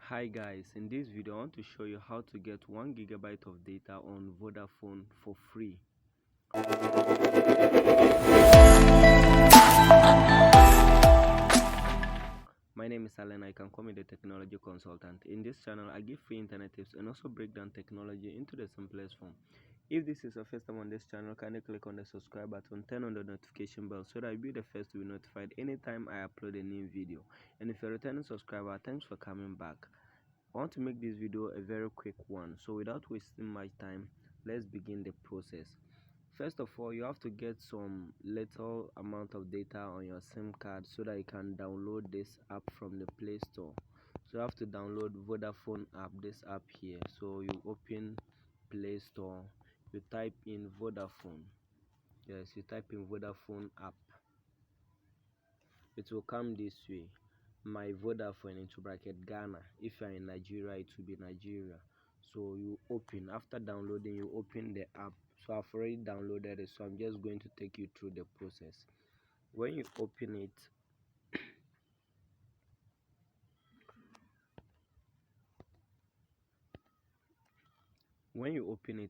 Hi guys, in this video I want to show you how to get 1 gigabyte of data on Vodafone for free. My name is Alena. You can call me the technology consultant. In this channel I give free internet tips and also break down technology into the simplest form. If this is your first time on this channel, kindly click on the subscribe button, turn on the notification bell so that you'll be the first to be notified anytime I upload a new video. And if you're a returning subscriber, thanks for coming back. I want to make this video a very quick one, so without wasting much time, let's begin the process. First of all, you have to get some little amount of data on your SIM card so that you can download this app from the Play Store. So you have to download Vodafone app, this app here. So you open Play Store, you type in Vodafone. Yes, you type in Vodafone app. It will come this way. My Vodafone into bracket Ghana. If you are in Nigeria, it will be Nigeria. So you open, after downloading, you open the app. So I've already downloaded it, so I'm just going to take you through the process. When you open it,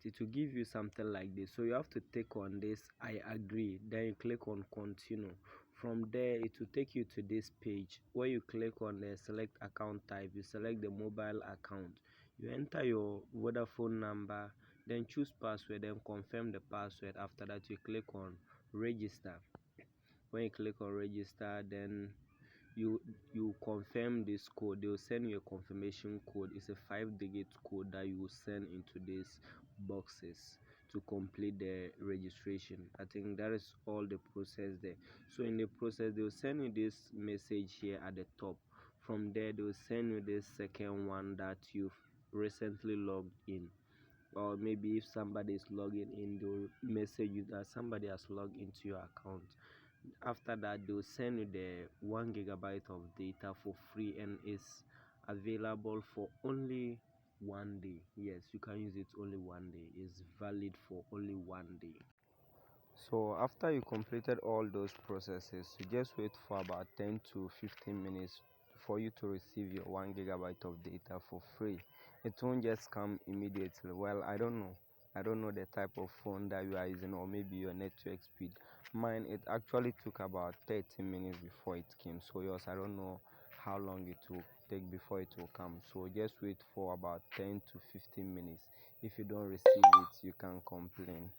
it will give you something like this. So you have to take on this I agree, then you click on continue. From there it will take you to this page where you click on the select account type. You select the mobile account, you enter your Vodafone number, then choose password, then confirm the password. After that you click on register. When you click on register, then you confirm this code. They will send you a confirmation code. It's a 5-digit code that you will send into these boxes to complete the registration. I think that is all the process there. So in the process, they will send you this message here at the top. From there, they will send you this second one that you've recently logged in, or maybe if somebody is logging in, they will message you that somebody has logged into your account. After that, they'll send you the 1 gigabyte of data for free, and it's available for only 1 day. Yes, you can use it only 1 day. It's valid for only 1 day. So after you completed all those processes, you just wait for about 10 to 15 minutes for you to receive your 1 gigabyte of data for free. It won't just come immediately. Well, I don't know the type of phone that you are using, or maybe your network speed. Mine, it actually took about 30 minutes before it came. So yours, I don't know how long it will take before it will come. So just wait for about 10 to 15 minutes. If you don't receive it, you can complain.